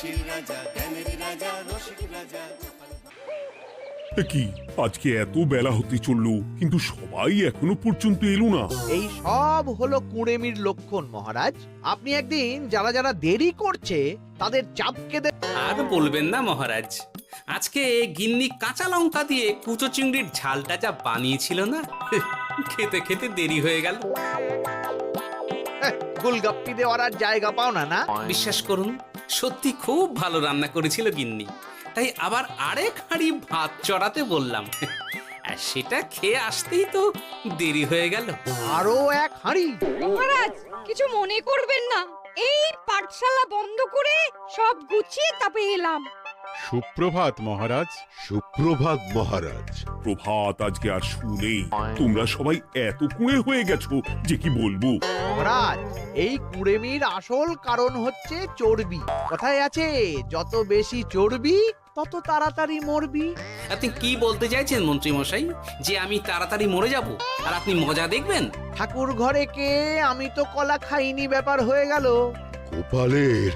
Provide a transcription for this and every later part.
হাসির রাজা, জ্ঞানের রাজা, রসিক রাজা। কি আজকে এত বেলা হতে চললো, কিন্তু সবাই এখনো পর্যন্ত এলো না। এই সব হলো কুঁড়েমির লক্ষণ মহারাজ। আপনি একদিন যারা যারা দেরি করছে তাদের চাপকে আর বলবেন না মহারাজ, আজকে গিন্নি কাঁচা লঙ্কা দিয়ে কুচো চিংড়ির ঝালটা যা বানিয়েছিল না, খেতে খেতে দেরি হয়ে গেল। গোলগাপ্পি দেওয়ার আর জায়গা পাও না না? বিশ্বাস করুন, সত্যি খুব ভালো রান্না করেছিল গিন্নি, তাই আবার আরেক হাঁড়ি ভাত চড়াতে বললাম। আর সেটা খেয়ে আসতেই তো দেরি হয়ে গেল। আরো এক হাঁড়ি? মহারাজ কিছু মনে করবেন না, এই পাঠশালা বন্ধ করে সব গুছিয়ে তারপরে এলাম। সুপ্রভাত মহারাজ। সুপ্রভাত মহারাজ। প্রভাত আজকে আর শুনেই, তোমরা সবাই এত কুঁড়ে হয়ে গেছো যে কি বলবো। মহারাজ, এই কুঁড়েমির আসল কারণ হচ্ছে চর্বি। কথায় আছে, যত বেশি চর্বি তত তাড়াতাড়ি মরবি। আপনি কি বলতে চাইছেন মন্ত্রী মশাই, যে আমি তাড়াতাড়ি মরে যাব আর আপনি মজা দেখবেন? ঠাকুর ঘরে কে, আমি তো কলা খাইনি ব্যাপার হয়ে গেল। গোপালের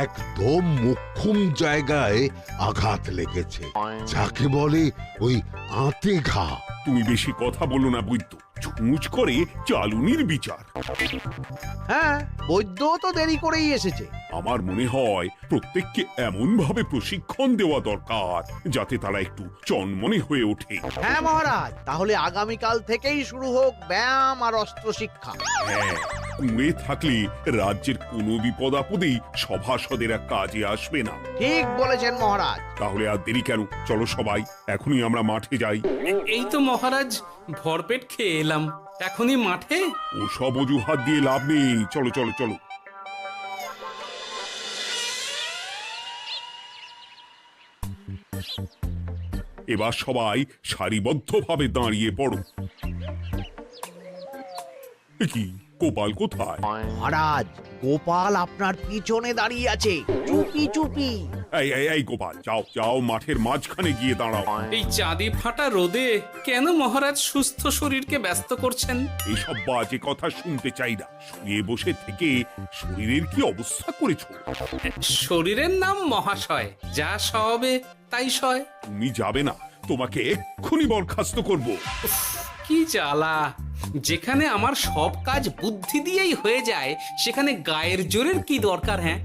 একদম মোক্ষম জায়গায় আঘাত লেগেছে, যাকে বলে ওই আঁতে ঘা। তুমি বেশি কথা বলো না বৈদ্য, ছুঁচ করে চালুনির বিচার। হ্যাঁ, বৈদ্য তো দেরি করেই এসেছে। আমার মনে হয় প্রত্যেককে এমন ভাবে প্রশিক্ষণ দেওয়া দরকার যাতে তারা একটু চনমনে হয়ে ওঠে। হ্যাঁ মহারাজ, তাহলে আগামীকাল থেকেই শুরু হোক ব্যায়াম আর অস্ত্র শিক্ষা। হ্যাঁ, কুঁড়ে থাকলে রাজ্যের কোনো বিপদ আপদেই সভাসদেরা কাজে আসবে না। ঠিক বলেছেন মহারাজ। তাহলে আর দেরি কেন, চলো সবাই এখনই আমরা মাঠে যাই। এই তো মহারাজ ভরপেট খেয়ে এলাম, এখনই মাঠে? ও সব অজুহাত দিয়ে লাভ নেই, চলো চলো চলো। এবার সবাই সারিবদ্ধভাবে দাঁড়িয়ে পড়ো। এ কি, গোপাল কোথায়? মহারাজ, গোপাল আপনার পিছনে দাঁড়িয়ে আছে, চুপি চুপি। এই গোপাল, যাও যাও, মাঠের মাঝখানে গিয়ে দাঁড়াও। এই চাঁদি ফাটা রোদে কেন মহারাজ সুস্থ শরীরকে ব্যস্ত করছেন? এইসব বাজে কথা শুনতে চাই না। শুয়ে বসে থেকে শরীরের কি অবস্থা করেছো? শরীরের নাম মহাশয়, যা সবে তাই সয়। তুমি যাবে না, তোমাকে এক্ষুনি বরখাস্ত করবো। কি জ্বালা! যেখানে আমার সব কাজ বুদ্ধি দিয়েই হয়ে যায়, সেখানে গায়ের জোরের কি দরকার? হ্যাঁ,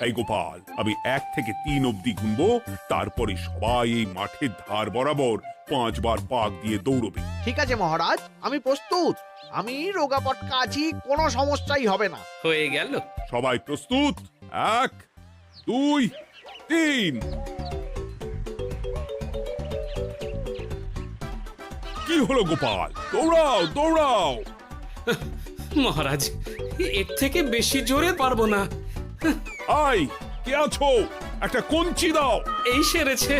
এই গোপাল, আমি 1 থেকে 3 অব্দি গুনবো, তারপরে সবাই এই মাঠের ধার বরাবর 5 বার পাক দিয়ে দৌড়বে। ঠিক আছে মহারাজ, আমি প্রস্তুত। আমি রোগা পটকা আছি, কোনো সমস্যাই হবে না। হয়ে গেল। সবাই প্রস্তুত? 1, 2, 3। কি হলো গোপাল, দৌড়াও দৌড়াও। মহারাজ, এর থেকে বেশি জোরে পারবো না। আই, কে আছো? একটা কঞ্চি দাও। এই সেরেছে।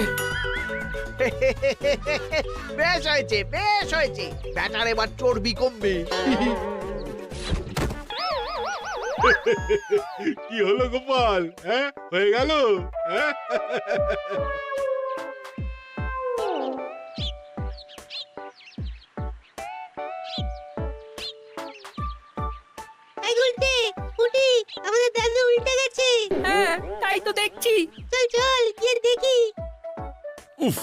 বেশ হয়েছে, বেশ হয়েছে। ব্যাটার এবার চর্বি কমবে। কি হলো গোপাল? হ্যাঁ, হয়ে গেল? হ্যাঁ? এই উল্টে উঠি, আমাদের দাদু উল্টে গেছে। হ্যাঁ, তাই তো দেখছি। চল চল গিয়ে দেখি। উফ,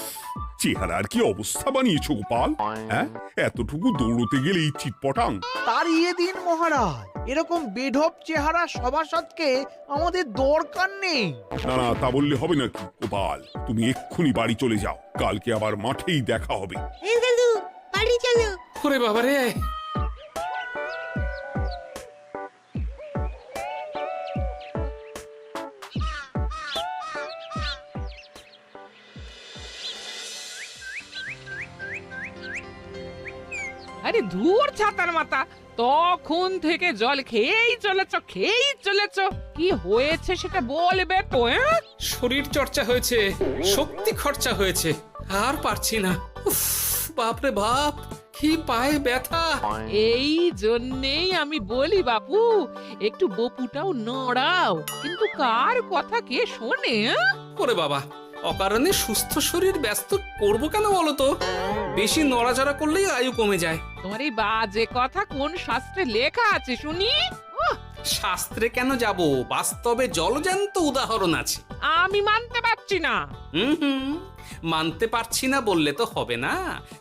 চেহারার কি অবস্থা বানিয়েছো গোপাল? হ্যাঁ, এতটুকু দৌড়তে গেলেই চিটপটাং। তাড়িয়ে দিন মহারাজ, এরকম বেঢপ চেহারা সভাসদকে আমাদের দরকার নেই। না না, তা বললে হবে নাকি গোপাল? তুমি এক্ষুনি বাড়ি চলে যাও, কালকে আবার মাঠেই দেখা হবে। এই দাদু, বাড়ি চলো। ওরে বাবারে! আরে ধুর ছাতার মাথা, তখন থেকে জল খেয়েই চলেছ। কি হয়েছে সেটা বলবে তো? শরীর চর্চা হয়েছে, শক্তি খরচা হয়েছে, আর পারছি না। উফ, বাপরে বাপ, কি পায়ে ব্যথা! এই জন্যেই আমি বলি বাপু, একটু বপুটাও নড়াও, কিন্তু কার কথা কে শোনে? ওরে বাবা, অকারণে সুস্থ শরীর ব্যস্ত করবো কেন বলো তো? বেশি নড়াচড়া করলেই আয়ু কমে যায়। তোমার এই বাজে কথা কোন শাস্ত্রে লেখা আছে শুনি? শাস্ত্রে কেন যাব, বাস্তবে জলজ্যান্ত উদাহরণ আছে। আমি মানতে পারছি না। হুম, মানতে পারছি না বললে তো হবে না,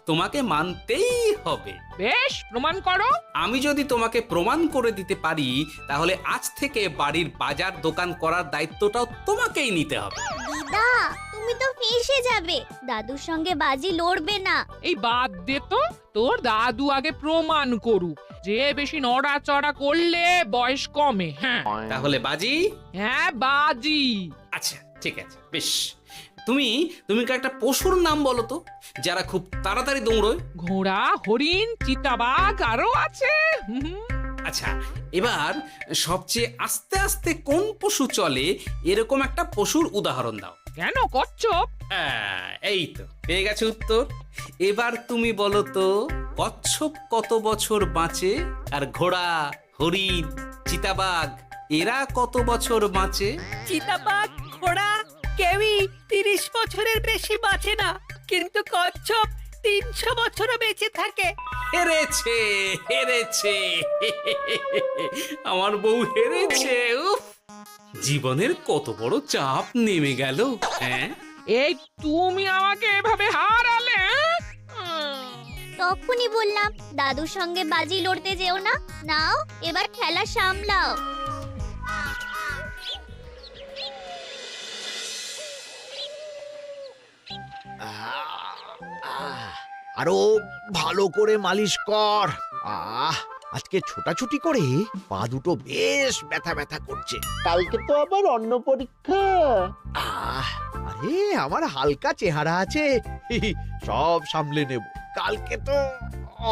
তোমাকে মানতেই হবে। বেশ, প্রমাণ করো। আমি যদি তোমাকে প্রমাণ করে দিতে পারি, তাহলে আজ থেকে বাড়ির বাজার দোকান করার দায়িত্বটাও তোমাকেই নিতে হবে। দিদা তুমি তো ফেঁসে যাবে, দাদুর সঙ্গে বাজি লড়বে না। এই বাদ দে তো, তোর দাদু আগে প্রমাণ করুক যে বেশি নড়াচড়া করলে বয়স কমে। হ্যাঁ তাহলে বাজি? হ্যাঁ বাজি। আচ্ছা ঠিক আছে, বেশ। তুমি তুমি একটা পশুর নাম বলো তো, যারা খুব তাড়াতাড়ি দৌড়য়। ঘোড়া, হরিণ, চিতাবাঘ আরো আছে। আচ্ছা, এবার সবচেয়ে আস্তে আস্তে কোন পশু চলে, এরকম একটা পশুর উদাহরণ দাও। কেন কচ্ছপ? এই তো পেয়ে গেছে উত্তর। এবার তুমি বলো তো, কচ্ছপ কত বছর বাঁচে, আর ঘোড়া, হরিণ, চিতাবাঘ এরা কত বছর বাঁচে? চিতাবাঘ, ঘোড়া কেউই 30 বছরের বেশি বাঁচে না, কিন্তু কচ্ছপ 300 বছরও বেঁচে থাকে। হেরেছে, হেরেছে, আমার বউ হেরেছে। উফ, জীবনের কত বড় চাপ নেমে গেল। হ্যাঁ, এই তুমি আমাকে এভাবে হারালে। তখনই বললাম দাদুর সঙ্গে বাজি লড়তে যেও না। নাও এবার খেলা সামলাও। আরো ভালো করে মালিশ কর। আজকে ছোটাছুটি করে পা দুটো বেশ ব্যথা ব্যথা করছে। কালকে তো আবার অন্য পরীক্ষা। আরে আমার হালকা চেহারা আছে, সব সামলে নেব। কালকে তো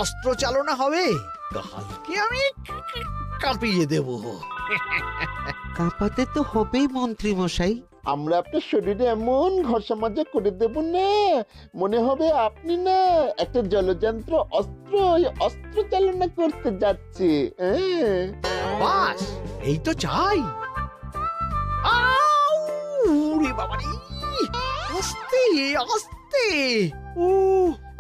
অস্ত্র চালনা হবে, কালকে আমি কাঁপিয়ে দেব। কাঁপাতে তো হবেই মন্ত্রী মশাই। আমরা আপনার শরীরে এমন ঘষা মাজা করে দেব না, মনে হবে আপনি না একটা জলযন্ত্র অস্ত্র চালনা করতে যাচ্ছে। বাস এই তো চাই। বাবারে, আস্তে আস্তে।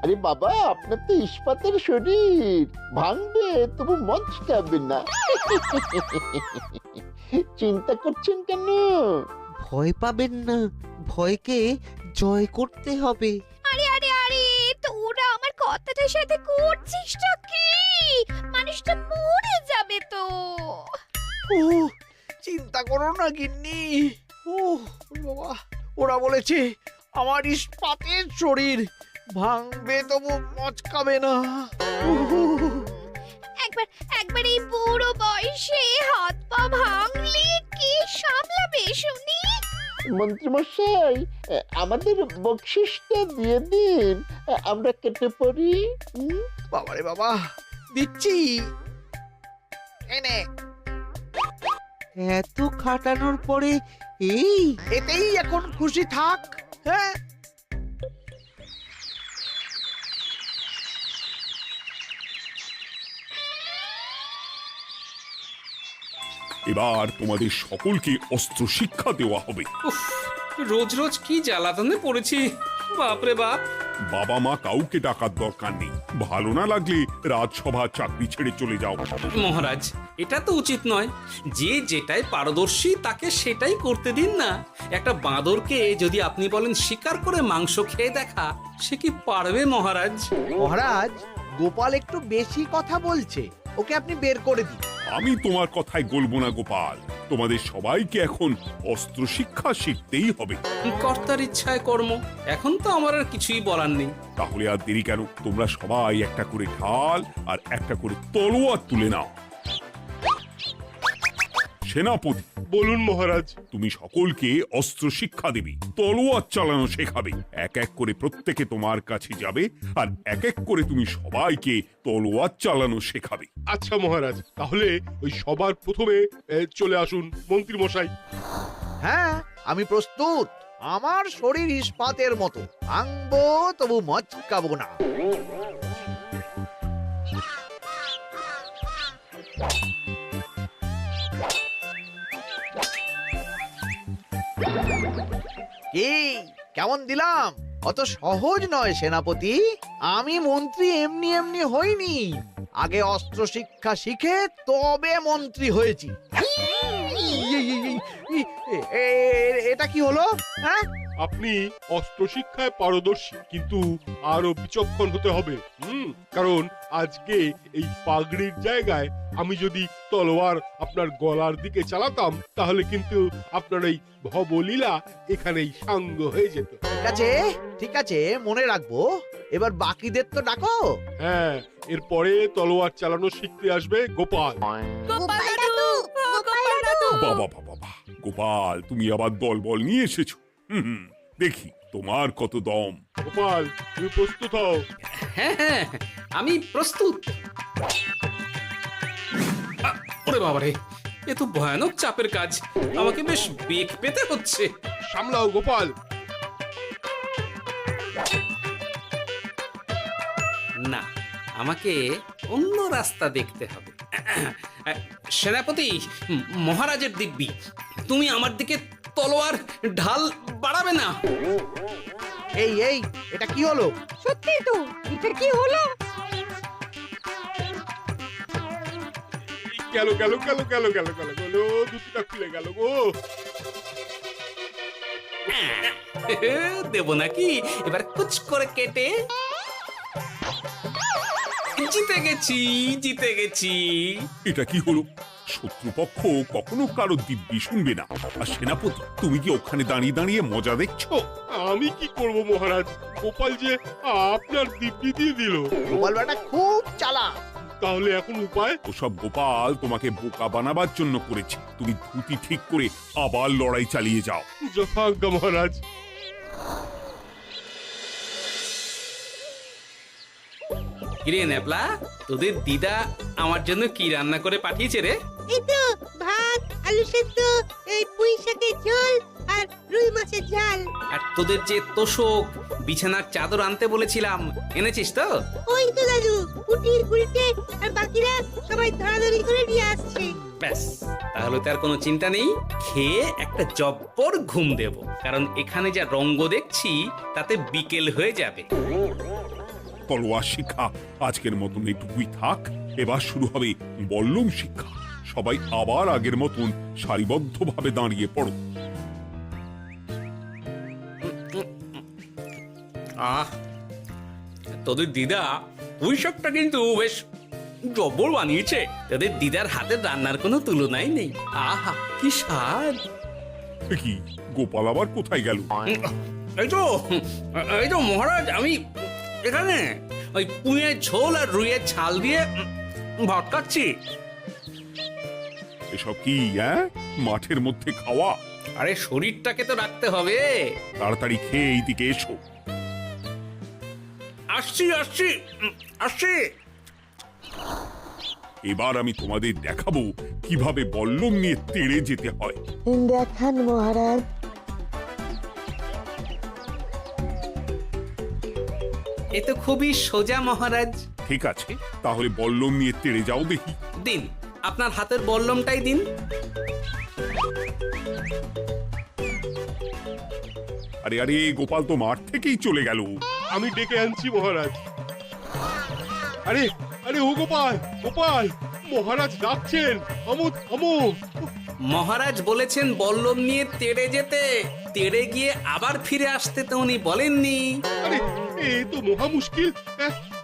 আরে বাবা, আপনার তো ইস্পাতের শরীর, ভাঙবে তবু মচকাবে না। চিন্তা করছেন কেন? ভয় পাবেন না, ভয়কে জয় করতে হবে। আরে আরে আরে, তোরা আমার কথাটার সাথে করছিসটা কি? মানুষটা মরে যাবে তো। চিন্তা করো না গিন্নি। বাবা, ওরা বলেছে আমার ইস্পাতের শরীর, ভাঙবে তবু মচকাবে না। একবার এই বুড়ো বয়সে হাত পা ভাঙলে কি সামলাবে শুনি? মন্ত্রী মশাই, আমাদের বকশিসটা দিয়ে দিন, আমরা কেটে পড়ি। বাবারে বাবা, দিচ্ছি। এনে এত খাটানোর পরে এতেই এখন খুশি থাক। হ্যাঁ, এবার তোমাদের সকলকে অস্ত্র শিক্ষা দেওয়া হবে। উফ, রোজ রোজ কি জ্বালাতনে পড়েছি, বাপরে বাপ। বাবা মা কাউকে ডাকার দরকার নেই, ভালো না লাগলে রাজসভা চাকরি ছেড়ে চলে যাও। মহারাজ, এটা তো উচিত নয়। যে যেটাই পারদর্শী তাকে সেটাই করতে দিন না। একটা বাঁদরকে যদি আপনি বলেন শিকার করে মাংস খেয়ে দেখা, সে কি পারবে মহারাজ? মহারাজ, গোপাল একটু বেশি কথা বলছে, ওকে আপনি বের করে দিন। আমি তোমার কথায় গলবো না গোপাল, তোমাদের সবাইকে এখন অস্ত্র শিক্ষা শিখতেই হবে। কর্তার ইচ্ছায় কর্ম, এখন তো আমার আর কিছুই বলার নেই। তাহলে আর দেরি কেন, তোমরা সবাই একটা করে ঢাল আর একটা করে তলোয়ার তুলে নাও। সেনাপতি, বলুন মহারাজ। তুমি সকলকে অস্ত্র শিক্ষা দেবে, তলোয়ার চালানো শেখাবে। এক এক করে প্রত্যেকে তোমার কাছে যাবে আর এক এক করে তুমি সবাইকে তলোয়ার চালানো শেখাবে। আচ্ছা মহারাজ, তাহলে ওই সবার প্রথমে চলে আসুন মন্ত্রী মশাই। হ্যাঁ, আমি প্রস্তুত। আমার শরীর ইস্পাতের মতো, ভাঙবো তবু মচকাবো না। কি কেমন দিলাম? অত সহজ নয় সেনাপতি। আমি মন্ত্রী এমনি এমনি হইনি, আগে অস্ত্র শিক্ষা শিখে তবে মন্ত্রী হয়েছি। এটা কি হলো? হ্যাঁ, আপনি অস্ত্র শিক্ষায় পারদর্শী, কিন্তু আরো বিচক্ষণ হতে হবে। কারণ আজকে এই পাগড়ির জায়গায় আমি যদি তলোয়ার আপনার গলার দিকে চালাতাম, তাহলে কিন্তু আপনার এই ভবলীলা এখানেই সাঙ্গ হয়ে যেত। ঠিক আছে, ঠিক আছে, মনে রাখবো। এবার বাকিদের তো ডাকো। হ্যাঁ, এরপরে তলোয়ার চালানো শিখতে আসবে গোপাল। গোপাল দাদু, গোপাল দাদু। বাবা বাবা বাবা, গোপাল তুমি আবার দল বল নিয়ে এসেছো। দেখি তোমার কত দম। গোপাল, তুমি প্রস্তুত হও। হ্যাঁ হ্যাঁ, আমি প্রস্তুত। ওরে বাবারে, এ তো ভয়ানক চাপের কাজ, আমাকে বেশ বেগ পেতে হচ্ছে। সামলাও গোপাল। না, আমাকে অন্য রাস্তা দেখতে হবে। সেনাপতি, মহারাজের দিব্যি, তুমি আমার দিকে তলোয়ার ঢাল বাড়াবে না। এই এই, এটা কি হলো? সত্যি তো, এটা কি হলো? গেল গেল গেল গেল গেল গেল গেল, দুটিটা খুলে গেল গো। দেব নাকি এবার কুচ করে কেটে? জিতে গেছি, জিতে গেছি। এটা কি হলো? শত্রুপক্ষ কখনো কারো দিব্যি শুনবে না। আর সেনাপতি, তুমি কি ওখানে দাঁড়িয়ে দাঁড়িয়ে মজা দেখছো? আমি কি করব মহারাজ, গোপাল যে আপনার দিব্যি দিয়ে দিল। গোপাল বেটা খুব চালাক। তাহলে এখন উপায়? ওসব গোপাল তোমাকে বোকা বানাবার জন্য করেছে। তুমি ধুতি ঠিক করে আবার লড়াই চালিয়ে যাও। যথাজ্ঞা মহারাজ। কিরে ন্যাপলা, তোদের দিদা আমার জন্য কি রান্না করে পাঠিয়েছে রে? এই তো ভাত, আলু সেদ্ধ, এই পুঁই শাকের ঝোল আর রুই মাছের ঝাল। আর তোদের যে তোষক, বিছানার চাদর আনতে বলেছিলাম, এনেছিস তো? ওই তো দাদু, কুটির কুড়িতে আর বাকিরা সবাই ধরাধরি করে নিয়ে আসছে। ব্যাস, তাহলে তার কোনো চিন্তা নেই। খেয়ে একটা জব্বর ঘুম দেব, কারণ এখানে যা রঙ্গ দেখছি তাতে বিকেল হয়ে যাবে। তলোয়ার শিক্ষা আজকের মতন এইটুকুই থাক। এবার শুরু হবে বল্লম শিক্ষা। সবাই আবার আগের মতন সারিবদ্ধভাবে দাঁড়িয়ে পড়ো। আহ, তোদের দিদা ওই সবটা কিন্তু বেশ জব্বর বানিয়েছে। তোদের দিদার হাতের রান্নার কোনো তুলনাই নেই। আহা, কি স্বাদ! কি গোপাল আবার কোথায় গেল? এই তো মহারাজ, আমি এখানে ওই পুঁয়ের ঝোল আর রুইয়ের ছাল দিয়ে ভাত খাচ্ছি। এসব কি মাঠের মধ্যে খাওয়া? আরে শরীরটাকে তো রাখতে হবে। তাড়াতাড়ি খেয়ে এইদিকে এসো। আসছি আসছি আসছি। এবার আমি তোমাদের দেখাবো কিভাবে বল্লম নিয়ে তেড়ে যেতে হয়। দেখান মহারাজ। এ তো খুবই সোজা মহারাজ। ঠিক আছে, তাহলে বল্লম নিয়ে তেড়ে যাও দেখি। দিন, আপনার হাতের বল্লমটাই দিন। আরে আরে, গোপাল তো মাঠ থেকেই চলে গেল। আমি ডেকে আনছি মহারাজ। আরে আরে, ও গোপাল, গোপাল, মহারাজ ডাকছেন। থামো থামো। মহারাজ বলেছেন বল্লম নিয়ে তেড়ে যেতে, তেড়ে গিয়ে আবার ফিরে আসতে তো উনি বলেননি। আরে, এ তো মহা মুশকিল।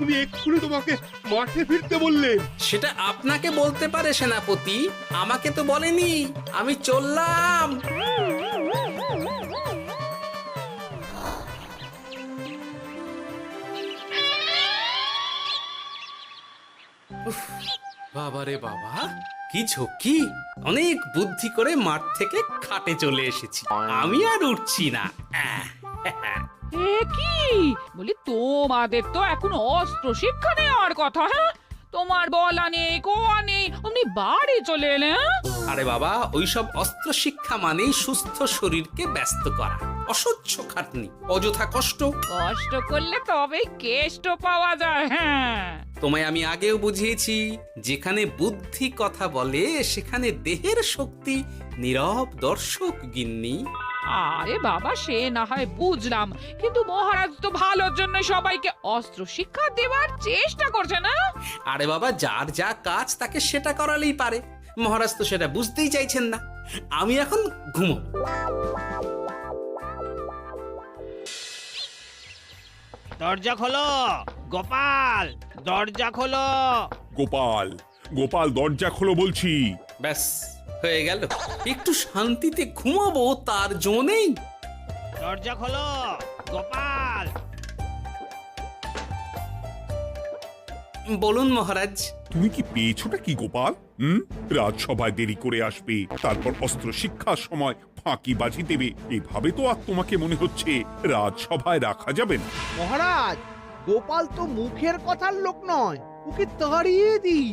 উনি এক্ষুনি তোমাকে মাঠে ফিরতে বললেন। সেটা আপনাকে বলতে পারে সেনাপতি, আমাকে তো বলেনি। আমি চললাম। বাবারে বাবা, কি ঝক্কি! অনেক বুদ্ধি করে মাঠ থেকে খাটে চলে এসেছি। আমি আর উঠছি না। এ কি বলি, তোমাদের তো এখন অস্ত্র শিক্ষা নেওয়ার কথা। হ্যাঁ, তোমার বলা নেই, কোয়া নেই, অমনি বাড়ি চলে এলে। আরে বাবা, ওইসব অস্ত্র শিক্ষা মানেই সুস্থ শরীরকে ব্যস্ত করা, অসহ্য খাটনি, অযথা কষ্ট। কষ্ট করলে তবেই কেষ্ট পাওয়া যায়। হ্যাঁ, তোমায় আমি আগেও বুঝিয়েছি, যেখানে বুদ্ধি কথা বলে সেখানে দেহের শক্তি নীরব দর্শক গিন্নি। আরে বাবা, সে না হয় বুঝলাম, কিন্তু মহারাজ তো ভালোর জন্য সবাইকে অস্ত্র শিক্ষা দেওয়ার চেষ্টা করছে না? আরে বাবা, যার যা কাজ তাকে সেটা করালেই পারে। মহারাজ তো সেটা বুঝতেই চাইছেন না। আমি এখন ঘুমো। দরজা খোলো গোপাল, দরজা খোলো। গোপাল, গোপাল দরজা খোলো বলছি। ব্যাস হয়ে গেল। একটু শান্তিতে ঘুমাবো তার জো নেই। দরজা খোলো গোপাল। বলুন মহারাজ। তুমি কি পেয়েছোটা কি গোপাল? রাজসভায় দেরি করে আসবে, তারপর অস্ত্র শিক্ষার সময় ফাঁকিবাজি দেবে, এভাবে তো আর তোমাকে মনে হচ্ছে রাজসভায় রাখা যাবে না। মহারাজ, গোপাল তো মুখের কথার লোক নয়, ওকে তাড়িয়ে দিই।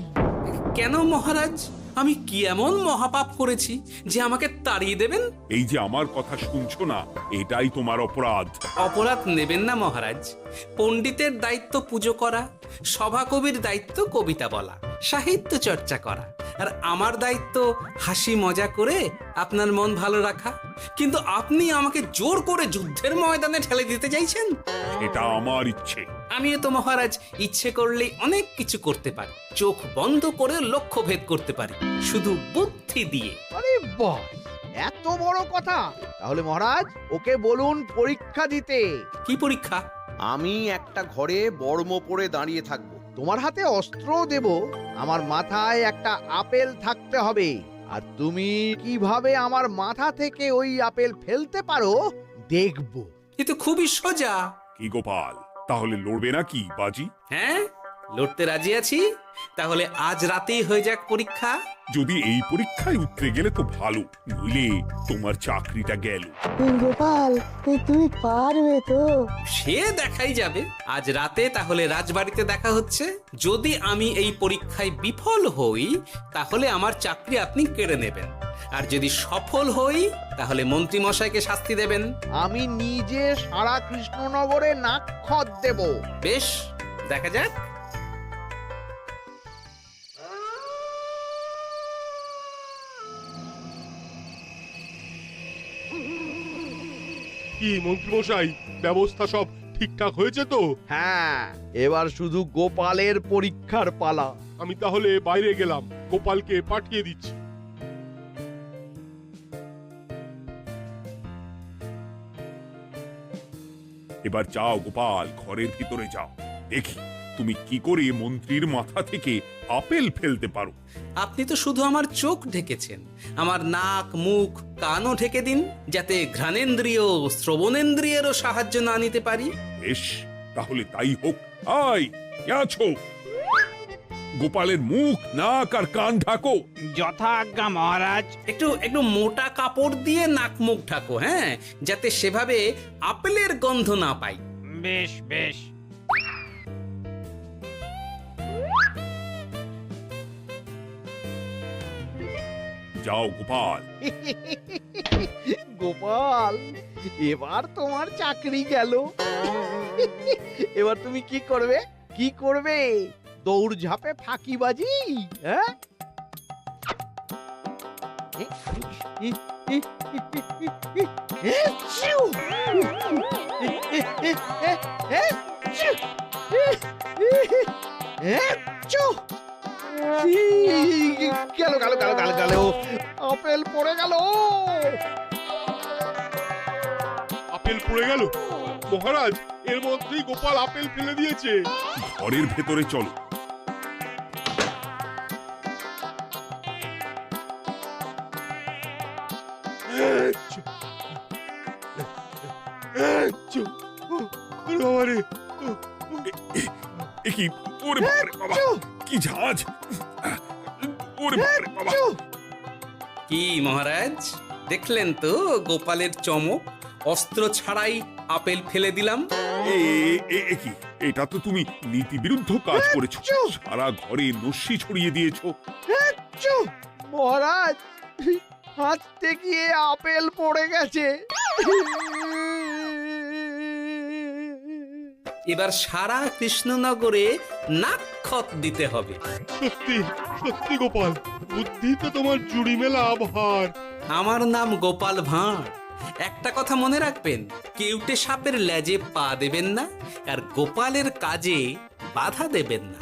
কেন মহারাজ? আমি কি এমন মহাপাপ করেছি যে আমাকে তাড়িয়ে দেবেন? এই যে আমার কথা শুনছো না, এটাই তোমার অপরাধ। অপরাধ নেবেন না মহারাজ। পণ্ডিতের দায়িত্ব পুজো করা, সভাকবির দায়িত্ব কবিতা বলা, সাহিত্য চর্চা করা, আর আমার দায়িত্ব হাসি মজা করে আপনার মন ভালো রাখা। কিন্তু আপনি আমাকে জোর করে যুদ্ধের ময়দানে ঠেলে দিতে চাইছেন। এটা আমার ইচ্ছে। আমিও তো মহারাজ ইচ্ছে করলেই অনেক কিছু করতে পারি। চোখ বন্ধ করে লক্ষ্য ভেদ করতে পারি, শুধু বুদ্ধি দিয়ে। আরে বাহ, এত বড় কথা! তাহলে মহারাজ, ওকে বলুন পরীক্ষা দিতে। কি পরীক্ষা? আমি একটা ঘরে বর্ম পরে দাঁড়িয়ে থাকবো। তোমার হাতে অস্ত্রও দেব, আমার মাথায় একটা আপেল থাকতে হবে, আর তুমি কিভাবে আমার মাথা থেকে ওই আপেল ফেলতে পারো দেখব। এ তো খুবই সোজা। কি গোপাল, তাহলে লড়বে নাকি বাজি? হ্যাঁ, লড়তে রাজি আছি। তাহলে আজ রাতেই হয়ে যাক পরীক্ষা। যদি এই পরীক্ষায় উতরে গেলে তো ভালো, নইলে তোমার চাকরিটা গেল। গোপাল, তুমি পারবে তো? সে দেখাই যাবে। আজ রাতে তাহলে রাজবাড়িতে দেখা হচ্ছে। যদি আমি এই পরীক্ষায় বিফল হই, তাহলে আমার চাকরি আপনি কেড়ে নেবেন, আর যদি সফল হই তাহলে মন্ত্রী মশাইকে শাস্তি দেবেন। আমি নিজে সারা কৃষ্ণনগরে নাক্ষত দেব। বেশ, দেখা যাক। কি মন্ত্রীমশাই, ব্যবস্থা সব ঠিকঠাক হয়েছে তো? হ্যাঁ, এবার শুধু গোপালের পরীক্ষার পালা। আমি তাহলে বাইরে গেলাম, গোপালকে পাঠিয়ে দিচ্ছি। এবার যাও গোপাল, ঘরের ভিতরে যাও, দেখি তুমি কি করে মন্ত্রীর মাথা থেকে আপেল ফেলতে পারো। আপনি তো শুধু আমার চোখ ঢেকেছেন, আমার নাক মুখ কানও ঢেকে দিন, যাতে ঘ্রাণেন্দ্রিয় শ্রবণেন্দ্রিয়েরও সাহায্য না নিতে পারি। বেশ, তাহলে তাই হোক। আয়, কে আছো? গোপালের মুখ নাক আর কান ঢাকো। যথা আজ্ঞা মহারাজ। একটু একটু মোটা কাপড় দিয়ে নাক মুখ ঢাকো, হ্যাঁ, যাতে সেভাবে আপেলের গন্ধ না পাই। বেশ বেশ। যাও গোপাল। গোপাল, এবার তোমার চাকরি গেল। এবার তুমি কি করবে? কি করবে? দৌড় ঝাঁপে ফাঁকিবাজি? হ্যাঁ? গেল গেল গেল গেল গেল, আপেল পড়ে গেল। আপেল পড়ে গেল? মহারাজ, এর মধ্যেই গোপাল আপেল ফেলে দিয়েছে। ঘরের ভেতরে চলো। কি ওরে বাবারে বাবা, কি ঝাঁজ! ওরে বাবারে বাবা। কি মহারাজ, দেখলেন তো গোপালের চমক? অস্ত্র ছাড়াই আপেল ফেলে দিলাম। কি, এটা তো তুমি নীতি বিরুদ্ধ কাজ করেছো। সারা ঘরে নস্যি ছড়িয়ে দিয়েছো। মহারাজ, হাঁটতে গিয়ে আপেল পড়ে গেছে। এবার সারা কৃষ্ণনগরে নাক্ষত দিতে হবে। সত্যি সত্যি গোপাল, বুদ্ধি তো তোমার জুড়ি মেলা আভার। আমার নাম গোপাল ভাঁড়, একটা কথা মনে রাখবেন, কেউটে সাপের লেজে পা দেবেন না, আর গোপালের কাজে বাধা দেবেন না।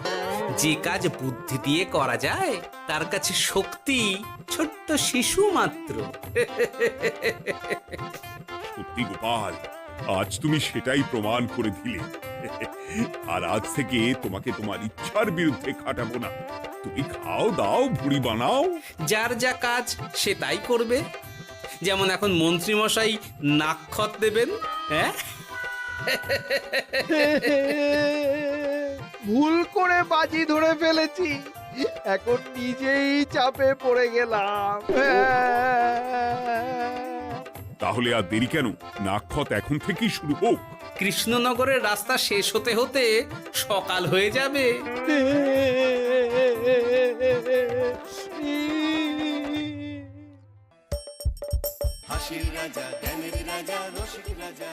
যে কাজ বুদ্ধি দিয়ে করা যায় তার কাছে শক্তি ছোট্ট শিশু মাত্র। সত্যি গোপাল, আজ তুমি সেটাই প্রমাণ করে দিলে। আর আজ থেকে তোমাকে তোমার ইচ্ছার বিরুদ্ধে খাটাবো না। তুমি খাও দাও, ভুড়ি বানাও। যার যা কাজ সে তাই করবে। যেমন এখন মন্ত্রী মশাই নাক্ষত দেবেন। হ্যাঁ, ভুল করে বাজি ধরে ফেলেছি, এখন নিজেই চাপে পড়ে গেলাম। তাহলে আর দেরি কেন? নাক্ষত এখন থেকেই শুরু হোক। কৃষ্ণনগরের রাস্তা শেষ হতে হতে সকাল হয়ে যাবে। হাসির রাজা জ্ঞানের রাজা রসিক রাজা